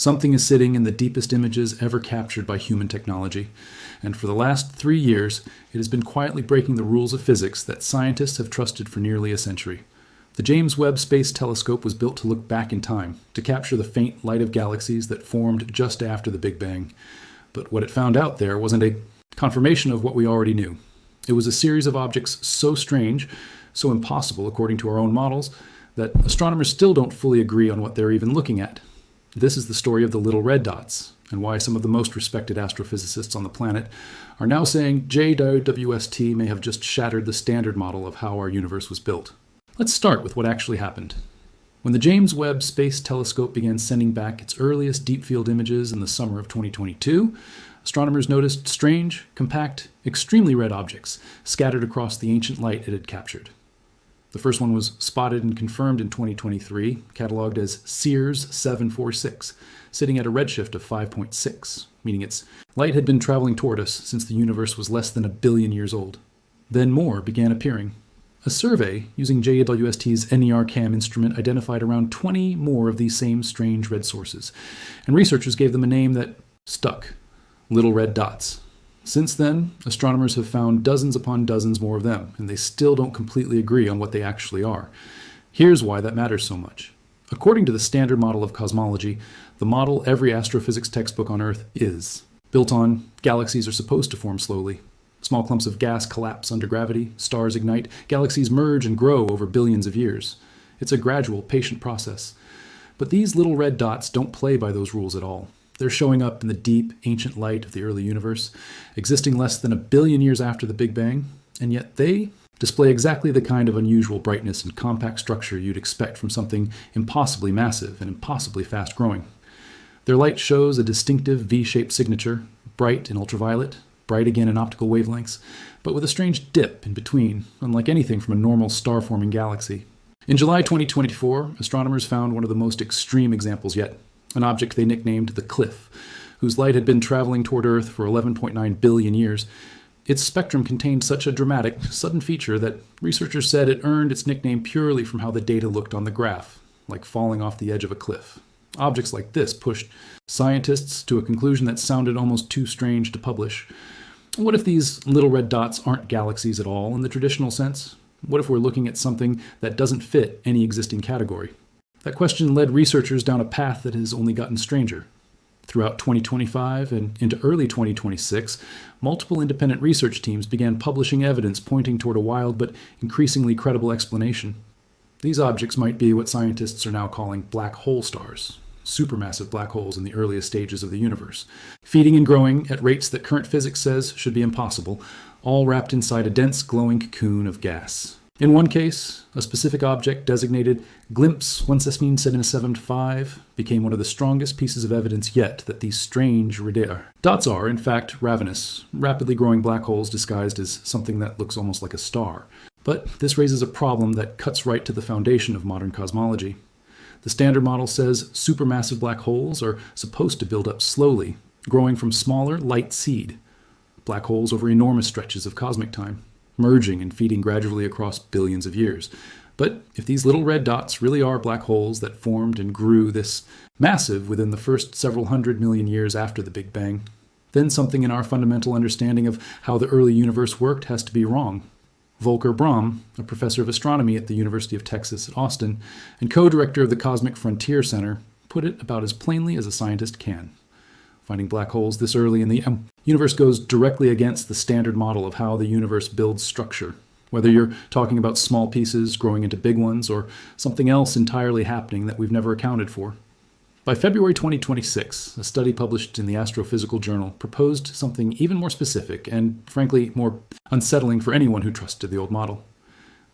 Something is sitting in the deepest images ever captured by human technology, and for the last 3 years, it has been quietly breaking the rules of physics that scientists have trusted for nearly a century. The James Webb Space Telescope was built to look back in time, to capture the faint light of galaxies that formed just after the Big Bang. But what it found out there wasn't a confirmation of what we already knew. It was a series of objects so strange, so impossible according to our own models, that astronomers still don't fully agree on what they're even looking at. This is the story of the little red dots, and why some of the most respected astrophysicists on the planet are now saying JWST may have just shattered the standard model of how our universe was built. Let's start with what actually happened. When the James Webb Space Telescope began sending back its earliest deep field images in the summer of 2022, astronomers noticed strange, compact, extremely red objects scattered across the ancient light it had captured. The first one was spotted and confirmed in 2023, cataloged as JADES-GS-z14, sitting at a redshift of 5.6, meaning its light had been traveling toward us since the universe was less than 1 billion years old. Then more began appearing. A survey using JWST's NER-CAM instrument identified around 20 more of these same strange red sources, and researchers gave them a name that stuck: little red dots. Since then, astronomers have found dozens upon dozens more of them, and they still don't completely agree on what they actually are. Here's why that matters so much. According to the standard model of cosmology, the model every astrophysics textbook on Earth is built on galaxies are supposed to form slowly. Small clumps of gas collapse under gravity, stars ignite, galaxies merge and grow over billions of years. It's a gradual, patient process. But these little red dots don't play by those rules at all. They're showing up in the deep, ancient light of the early universe, existing less than 1 billion years after the Big Bang, and yet they display exactly the kind of unusual brightness and compact structure you'd expect from something impossibly massive and impossibly fast-growing. Their light shows a distinctive V-shaped signature, bright in ultraviolet, bright again in optical wavelengths, but with a strange dip in between, unlike anything from a normal star-forming galaxy. In July 2024, astronomers found one of the most extreme examples yet, an object they nicknamed the Cliff, whose light had been traveling toward Earth for 11.9 billion years. Its spectrum contained such a dramatic, sudden feature that researchers said it earned its nickname purely from how the data looked on the graph, like falling off the edge of a cliff. Objects like this pushed scientists to a conclusion that sounded almost too strange to publish. What if these little red dots aren't galaxies at all in the traditional sense? What if we're looking at something that doesn't fit any existing category? That question led researchers down a path that has only gotten stranger. Throughout 2025 and into early 2026, multiple independent research teams began publishing evidence pointing toward a wild but increasingly credible explanation. These objects might be what scientists are now calling black hole stars, supermassive black holes in the earliest stages of the universe, feeding and growing at rates that current physics says should be impossible, all wrapped inside a dense glowing cocoon of gas. In one case, a specific object designated GLIMPS 17775 became one of the strongest pieces of evidence yet that these strange red dots are, in fact, ravenous, rapidly growing black holes disguised as something that looks almost like a star. But this raises a problem that cuts right to the foundation of modern cosmology. The standard model says supermassive black holes are supposed to build up slowly, growing from smaller, light seed. Black holes over enormous stretches of cosmic time, merging and feeding gradually across billions of years. But if these little red dots really are black holes that formed and grew this massive within the first several 100 million years after the Big Bang, then something in our fundamental understanding of how the early universe worked has to be wrong. Volker Braun, a professor of astronomy at the University of Texas at Austin and co-director of the Cosmic Frontier Center, put it about as plainly as a scientist can. Finding black holes this early in the universe goes directly against the standard model of how the universe builds structure, whether you're talking about small pieces growing into big ones or something else entirely happening that we've never accounted for. By February 2026, a study published in the Astrophysical Journal proposed something even more specific and, frankly, more unsettling for anyone who trusted the old model.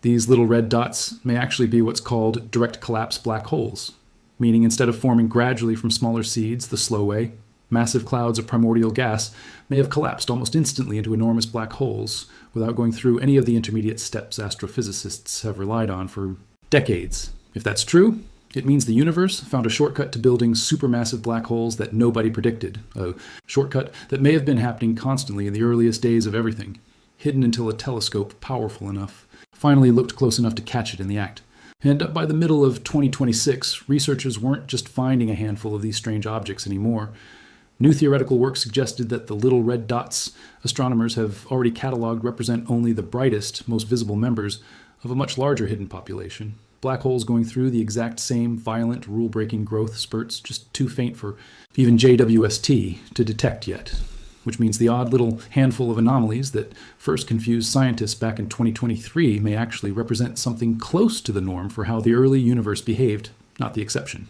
These little red dots may actually be what's called direct collapse black holes, meaning instead of forming gradually from smaller seeds the slow way, massive clouds of primordial gas may have collapsed almost instantly into enormous black holes without going through any of the intermediate steps astrophysicists have relied on for decades. If that's true, it means the universe found a shortcut to building supermassive black holes that nobody predicted, a shortcut that may have been happening constantly in the earliest days of everything, hidden until a telescope powerful enough finally looked close enough to catch it in the act. And by the middle of 2026, researchers weren't just finding a handful of these strange objects anymore. New theoretical work suggested that the little red dots astronomers have already cataloged represent only the brightest, most visible members of a much larger hidden population. Black holes going through the exact same violent, rule-breaking growth spurts, just too faint for even JWST to detect yet. Which means the odd little handful of anomalies that first confused scientists back in 2023 may actually represent something close to the norm for how the early universe behaved, not the exception.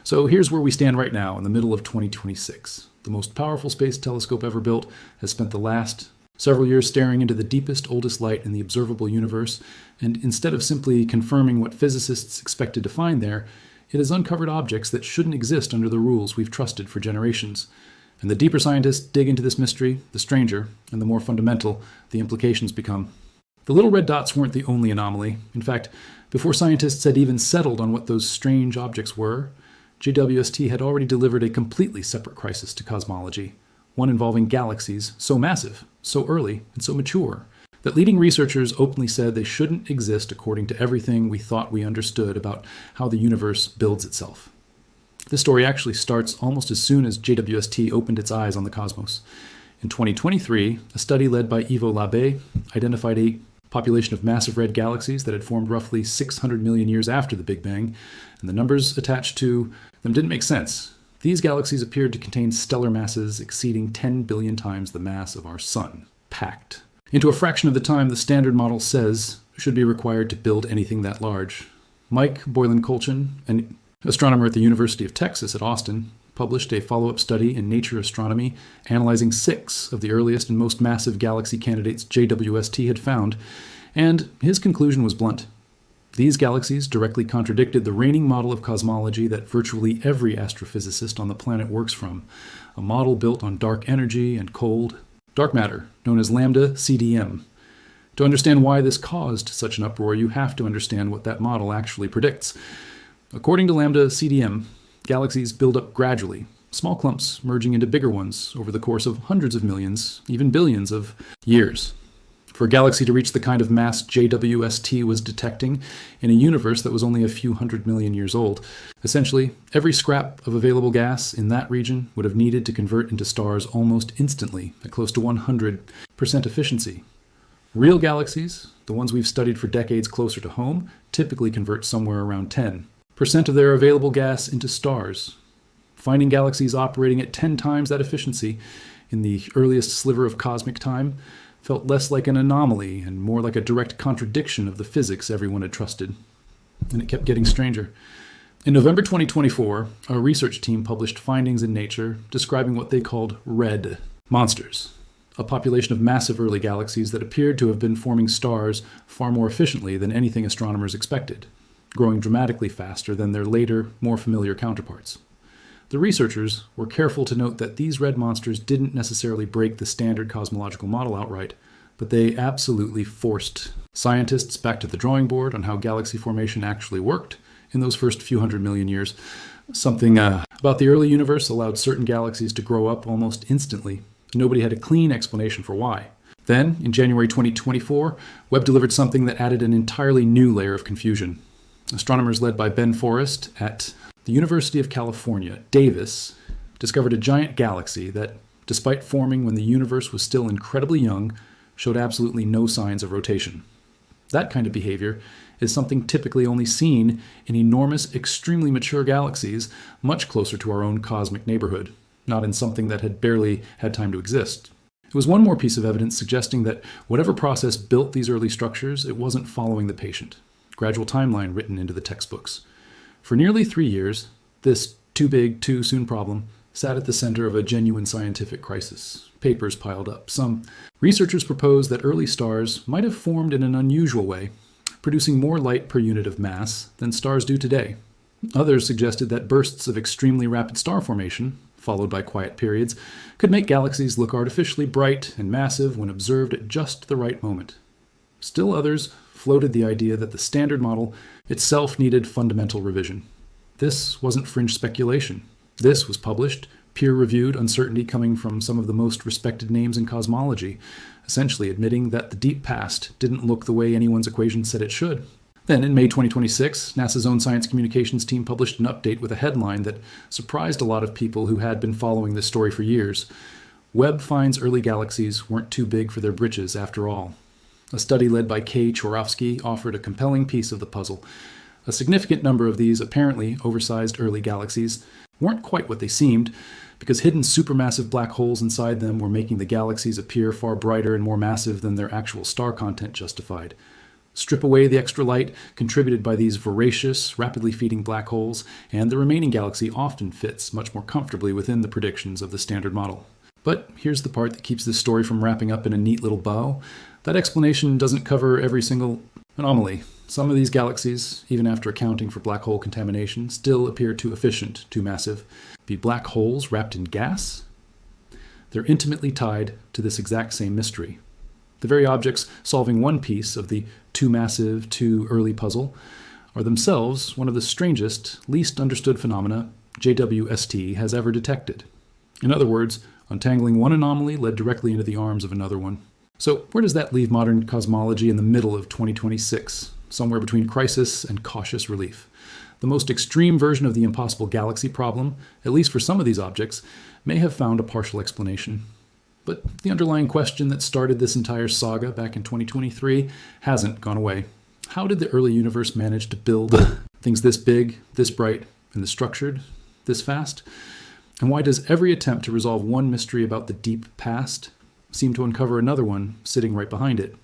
So here's where we stand right now in the middle of 2026. The most powerful space telescope ever built has spent the last several years staring into the deepest, oldest light in the observable universe, and instead of simply confirming what physicists expected to find there, it has uncovered objects that shouldn't exist under the rules we've trusted for generations. And the deeper scientists dig into this mystery, the stranger, and the more fundamental the implications become. The little red dots weren't the only anomaly. In fact, before scientists had even settled on what those strange objects were, JWST had already delivered a completely separate crisis to cosmology, one involving galaxies so massive, so early, and so mature, that leading researchers openly said they shouldn't exist according to everything we thought we understood about how the universe builds itself. This story actually starts almost as soon as JWST opened its eyes on the cosmos. In 2023, a study led by Ivo Labbé identified a population of massive red galaxies that had formed roughly 600 million years after the Big Bang, and the numbers attached to them didn't make sense. These galaxies appeared to contain stellar masses exceeding 10 billion times the mass of our Sun, packed into a fraction of the time the standard model says should be required to build anything that large. Mike Boylan-Colchin, an astronomer at the University of Texas at Austin, published a follow-up study in Nature Astronomy analyzing 6 of the earliest and most massive galaxy candidates JWST had found, and his conclusion was blunt. These galaxies directly contradicted the reigning model of cosmology that virtually every astrophysicist on the planet works from, a model built on dark energy and cold, dark matter, known as lambda CDM. To understand why this caused such an uproar, you have to understand what that model actually predicts. According to lambda CDM, galaxies build up gradually, small clumps merging into bigger ones over the course of hundreds of millions, even billions of years. For a galaxy to reach the kind of mass JWST was detecting in a universe that was only a few 100 million years old, essentially every scrap of available gas in that region would have needed to convert into stars almost instantly at close to 100% efficiency. Real galaxies, the ones we've studied for decades closer to home, typically convert somewhere around 10% of their available gas into stars. Finding galaxies operating at 10 times that efficiency in the earliest sliver of cosmic time felt less like an anomaly and more like a direct contradiction of the physics everyone had trusted. And it kept getting stranger. In November 2024, a research team published findings in Nature describing what they called red monsters, a population of massive early galaxies that appeared to have been forming stars far more efficiently than anything astronomers expected, growing dramatically faster than their later, more familiar counterparts. The researchers were careful to note that these red monsters didn't necessarily break the standard cosmological model outright, but they absolutely forced scientists back to the drawing board on how galaxy formation actually worked in those first few 100 million years. Something about the early universe allowed certain galaxies to grow up almost instantly. Nobody had a clean explanation for why. Then, in January 2024, Webb delivered something that added an entirely new layer of confusion. Astronomers led by Ben Forrest at the University of California, Davis, discovered a giant galaxy that, despite forming when the universe was still incredibly young, showed absolutely no signs of rotation. That kind of behavior is something typically only seen in enormous, extremely mature galaxies much closer to our own cosmic neighborhood, not in something that had barely had time to exist. It was one more piece of evidence suggesting that whatever process built these early structures, it wasn't following the patient. Gradual timeline written into the textbooks. For nearly 3 years, this too big, too soon problem sat at the center of a genuine scientific crisis. Papers piled up. Some researchers proposed that early stars might have formed in an unusual way, producing more light per unit of mass than stars do today. Others suggested that bursts of extremely rapid star formation, followed by quiet periods, could make galaxies look artificially bright and massive when observed at just the right moment. Still others floated the idea that the standard model itself needed fundamental revision. This wasn't fringe speculation. This was published, peer-reviewed uncertainty coming from some of the most respected names in cosmology, essentially admitting that the deep past didn't look the way anyone's equations said it should. Then, in May 2026, NASA's own science communications team published an update with a headline that surprised a lot of people who had been following this story for years. Webb finds early galaxies weren't too big for their britches after all. A study led by Kay Chorofsky offered a compelling piece of the puzzle. A significant number of these apparently oversized early galaxies weren't quite what they seemed, because hidden supermassive black holes inside them were making the galaxies appear far brighter and more massive than their actual star content justified. Strip away the extra light contributed by these voracious, rapidly feeding black holes, and the remaining galaxy often fits much more comfortably within the predictions of the standard model. But here's the part that keeps this story from wrapping up in a neat little bow. That explanation doesn't cover every single anomaly. Some of these galaxies, even after accounting for black hole contamination, still appear too efficient, too massive. Be black holes wrapped in gas? They're intimately tied to this exact same mystery. The very objects solving one piece of the too massive, too early puzzle are themselves one of the strangest, least understood phenomena JWST has ever detected. In other words, untangling one anomaly led directly into the arms of another one. So where does that leave modern cosmology in the middle of 2026? Somewhere between crisis and cautious relief. The most extreme version of the impossible galaxy problem, at least for some of these objects, may have found a partial explanation. But the underlying question that started this entire saga back in 2023 hasn't gone away. How did the early universe manage to build things this big, this bright, and this structured, this fast? And why does every attempt to resolve one mystery about the deep past seem to uncover another one sitting right behind it?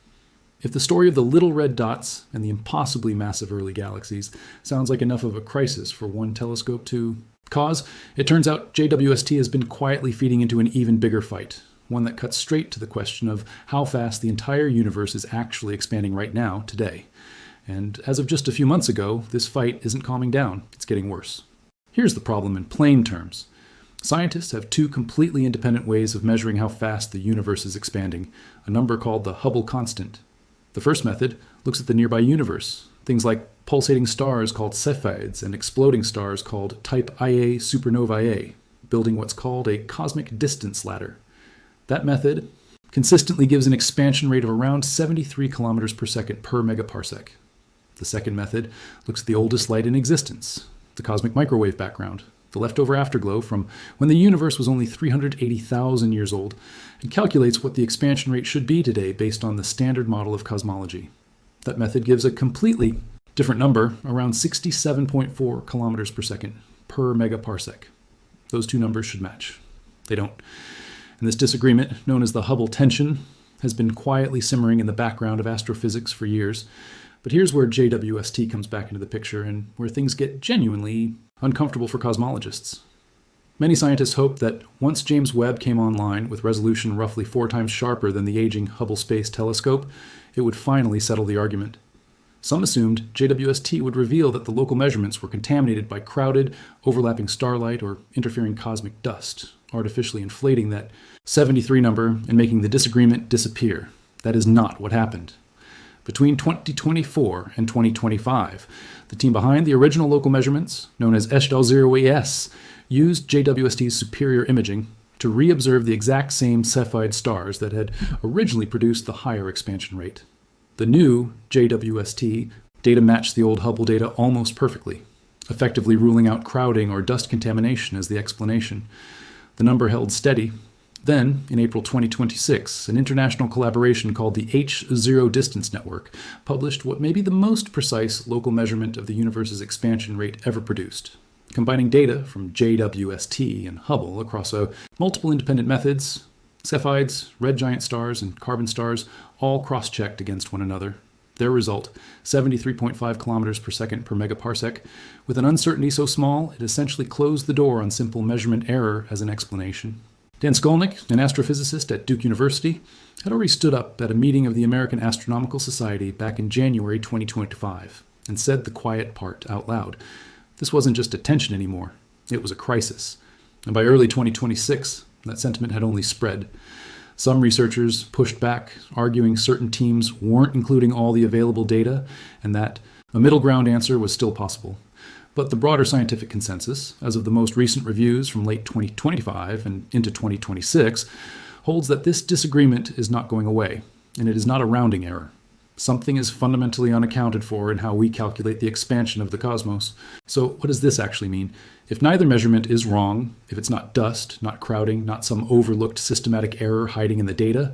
If the story of the little red dots and the impossibly massive early galaxies sounds like enough of a crisis for one telescope to cause, it turns out JWST has been quietly feeding into an even bigger fight, one that cuts straight to the question of how fast the entire universe is actually expanding right now, today. And as of just a few months ago, this fight isn't calming down, it's getting worse. Here's the problem in plain terms. Scientists have two completely independent ways of measuring how fast the universe is expanding, a number called the Hubble constant. The first method looks at the nearby universe, things like pulsating stars called Cepheids and exploding stars called type Ia supernovae A, building what's called a cosmic distance ladder. That method consistently gives an expansion rate of around 73 kilometers per second per megaparsec. The second method looks at the oldest light in existence, the cosmic microwave background, the leftover afterglow from when the universe was only 380,000 years old, and calculates what the expansion rate should be today based on the standard model of cosmology. That method gives a completely different number, around 67.4 kilometers per second per megaparsec. Those two numbers should match. They don't. And this disagreement, known as the Hubble tension, has been quietly simmering in the background of astrophysics for years. But here's where JWST comes back into the picture and where things get genuinely uncomfortable for cosmologists. Many scientists hoped that once James Webb came online with resolution roughly 4 times sharper than the aging Hubble Space Telescope, it would finally settle the argument. Some assumed JWST would reveal that the local measurements were contaminated by crowded, overlapping starlight or interfering cosmic dust, artificially inflating that 73 number and making the disagreement disappear. That is not what happened. Between 2024 and 2025, the team behind the original local measurements, known as JDL-0ES, used JWST's superior imaging to re-observe the exact same Cepheid stars that had originally produced the higher expansion rate. The new JWST data matched the old Hubble data almost perfectly, effectively ruling out crowding or dust contamination as the explanation. The number held steady. Then, in April 2026, an international collaboration called the H0 Distance Network published what may be the most precise local measurement of the universe's expansion rate ever produced, combining data from JWST and Hubble across multiple independent methods. Cepheids, red giant stars, and carbon stars all cross-checked against one another. Their result, 73.5 kilometers per second per megaparsec, with an uncertainty so small it essentially closed the door on simple measurement error as an explanation. Dan Skolnick, an astrophysicist at Duke University, had already stood up at a meeting of the American Astronomical Society back in January 2025 and said the quiet part out loud. This wasn't just a tension anymore, it was a crisis. And by early 2026, that sentiment had only spread. Some researchers pushed back, arguing certain teams weren't including all the available data and that a middle ground answer was still possible. But the broader scientific consensus, as of the most recent reviews from late 2025 and into 2026, holds that this disagreement is not going away, and it is not a rounding error. Something is fundamentally unaccounted for in how we calculate the expansion of the cosmos. So what does this actually mean? If neither measurement is wrong, if it's not dust, not crowding, not some overlooked systematic error hiding in the data,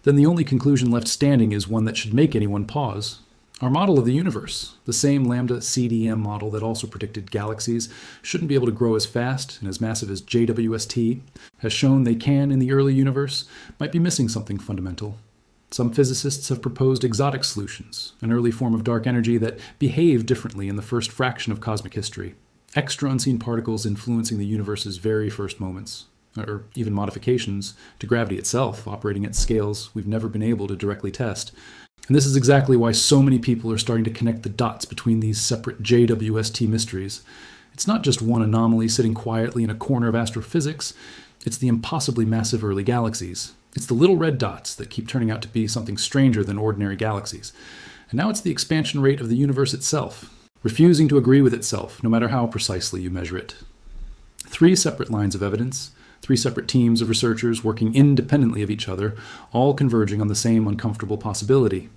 then the only conclusion left standing is one that should make anyone pause. Our model of the universe, the same lambda CDM model that also predicted galaxies shouldn't be able to grow as fast and as massive as JWST, has shown they can in the early universe, might be missing something fundamental. Some physicists have proposed exotic solutions, an early form of dark energy that behaved differently in the first fraction of cosmic history. Extra unseen particles influencing the universe's very first moments, or even modifications to gravity itself, operating at scales we've never been able to directly test. And this is exactly why so many people are starting to connect the dots between these separate JWST mysteries. It's not just one anomaly sitting quietly in a corner of astrophysics, it's the impossibly massive early galaxies. It's the little red dots that keep turning out to be something stranger than ordinary galaxies. And now it's the expansion rate of the universe itself, refusing to agree with itself, no matter how precisely you measure it. 3 separate lines of evidence, 3 separate teams of researchers working independently of each other, all converging on the same uncomfortable possibility.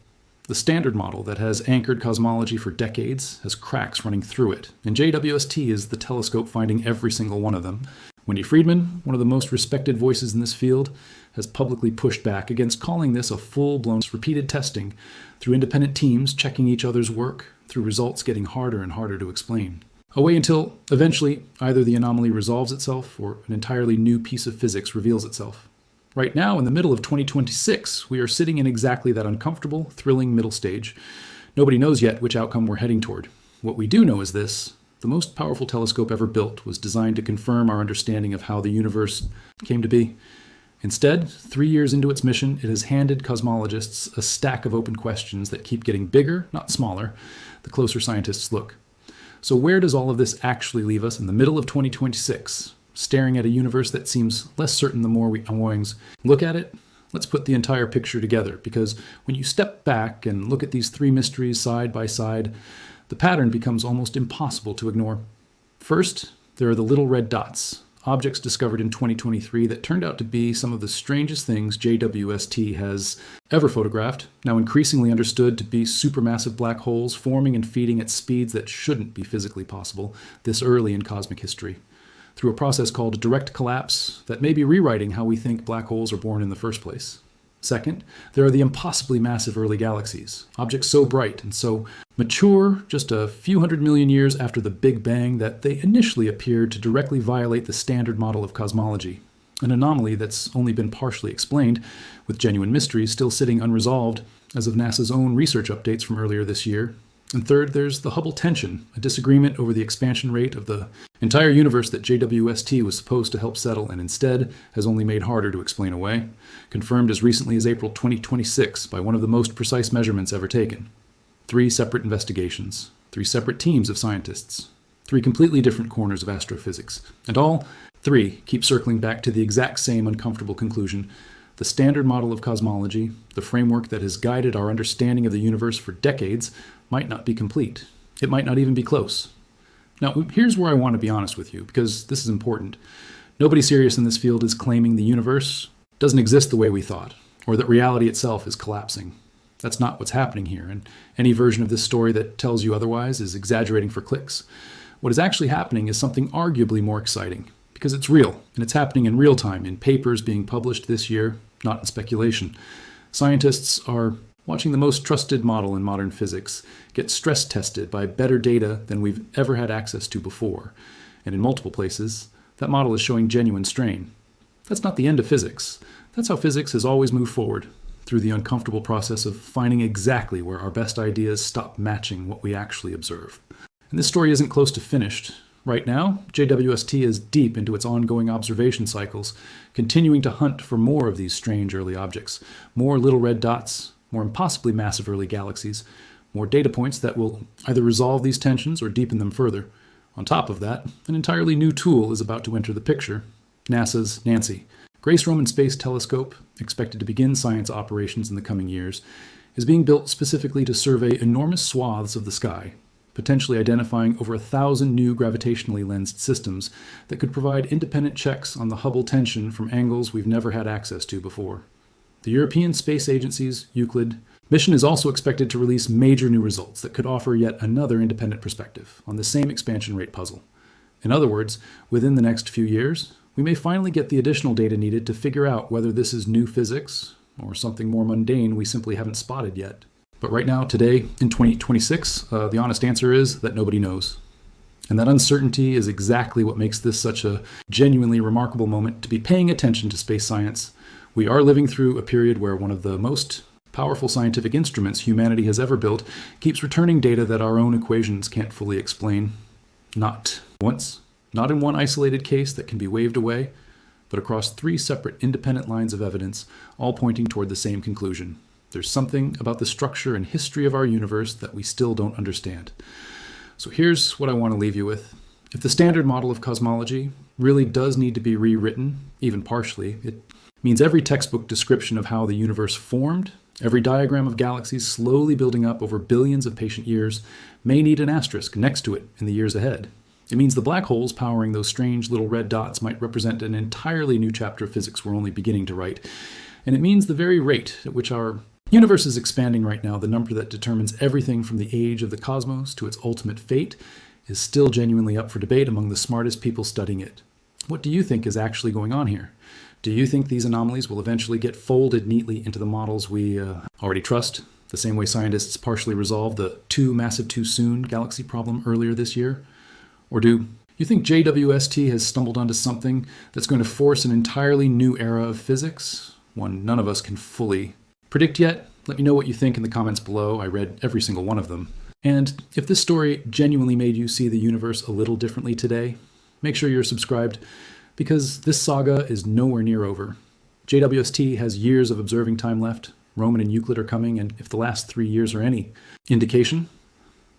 The standard model that has anchored cosmology for decades has cracks running through it, and JWST is the telescope finding every single one of them. Wendy Friedman, one of the most respected voices in this field, has publicly pushed back against calling this a full-blown repeated testing through independent teams checking each other's work, through results getting harder and harder to explain. Away until, eventually, either the anomaly resolves itself or an entirely new piece of physics reveals itself. Right now, in the middle of 2026, we are sitting in exactly that uncomfortable, thrilling middle stage. Nobody knows yet which outcome we're heading toward. What we do know is this: the most powerful telescope ever built was designed to confirm our understanding of how the universe came to be. Instead, 3 years into its mission, it has handed cosmologists a stack of open questions that keep getting bigger, not smaller, the closer scientists look. So where does all of this actually leave us in the middle of 2026, staring at a universe that seems less certain the more we look at it? Let's put the entire picture together, because when you step back and look at these 3 mysteries side by side, the pattern becomes almost impossible to ignore. First, there are the little red dots, objects discovered in 2023 that turned out to be some of the strangest things JWST has ever photographed, now increasingly understood to be supermassive black holes forming and feeding at speeds that shouldn't be physically possible this early in cosmic history, through a process called direct collapse that may be rewriting how we think black holes are born in the first place. Second, there are the impossibly massive early galaxies, objects so bright and so mature just a few hundred million years after the Big Bang that they initially appeared to directly violate the standard model of cosmology, an anomaly that's only been partially explained, with genuine mysteries still sitting unresolved as of NASA's own research updates from earlier this year. And third, there's the Hubble tension, a disagreement over the expansion rate of the entire universe that JWST was supposed to help settle and instead has only made harder to explain away, confirmed as recently as April 2026 by one of the most precise measurements ever taken. 3 separate investigations, 3 separate teams of scientists, 3 completely different corners of astrophysics, and all 3 keep circling back to the exact same uncomfortable conclusion: the standard model of cosmology, the framework that has guided our understanding of the universe for decades, might not be complete. It might not even be close. Now, here's where I want to be honest with you, because this is important. Nobody serious in this field is claiming the universe doesn't exist the way we thought, or that reality itself is collapsing. That's not what's happening here, and any version of this story that tells you otherwise is exaggerating for clicks. What is actually happening is something arguably more exciting, because it's real, and it's happening in real time in papers being published this year, not in speculation. Scientists are watching the most trusted model in modern physics get stress tested by better data than we've ever had access to before. And in multiple places, that model is showing genuine strain. That's not the end of physics. That's how physics has always moved forward, through the uncomfortable process of finding exactly where our best ideas stop matching what we actually observe. And this story isn't close to finished. Right now, JWST is deep into its ongoing observation cycles, continuing to hunt for more of these strange early objects, more little red dots, more impossibly massive early galaxies, more data points that will either resolve these tensions or deepen them further. On top of that, an entirely new tool is about to enter the picture: NASA's NANCY. Grace Roman Space Telescope, expected to begin science operations in the coming years, is being built specifically to survey enormous swaths of the sky, potentially identifying over 1,000 new gravitationally lensed systems that could provide independent checks on the Hubble tension from angles we've never had access to before. The European Space Agency's Euclid, Mission is also expected to release major new results that could offer yet another independent perspective on the same expansion rate puzzle. In other words, within the next few years, we may finally get the additional data needed to figure out whether this is new physics or something more mundane we simply haven't spotted yet. But right now, today, in 2026, the honest answer is that nobody knows. And that uncertainty is exactly what makes this such a genuinely remarkable moment to be paying attention to space science. We are living through a period where one of the most powerful scientific instruments humanity has ever built keeps returning data that our own equations can't fully explain. Not once, not in one isolated case that can be waved away, but across 3 separate independent lines of evidence, all pointing toward the same conclusion. There's something about the structure and history of our universe that we still don't understand. So here's what I want to leave you with. If the standard model of cosmology really does need to be rewritten, even partially, it means every textbook description of how the universe formed, every diagram of galaxies slowly building up over billions of patient years, may need an asterisk next to it in the years ahead. It means the black holes powering those strange little red dots might represent an entirely new chapter of physics we're only beginning to write. And it means the very rate at which our universe is expanding right now, the number that determines everything from the age of the cosmos to its ultimate fate, is still genuinely up for debate among the smartest people studying it. What do you think is actually going on here? Do you think these anomalies will eventually get folded neatly into the models we already trust, the same way scientists partially resolved the too massive too soon galaxy problem earlier this year? Or do you think JWST has stumbled onto something that's going to force an entirely new era of physics, one none of us can fully predict yet? Let me know what you think in the comments below. I read every single one of them. And if this story genuinely made you see the universe a little differently today, make sure you're subscribed, because this saga is nowhere near over. JWST has years of observing time left. Roman and Euclid are coming, and if the last 3 years are any indication,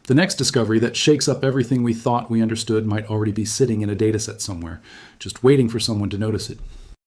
the next discovery that shakes up everything we thought we understood might already be sitting in a dataset somewhere, just waiting for someone to notice it.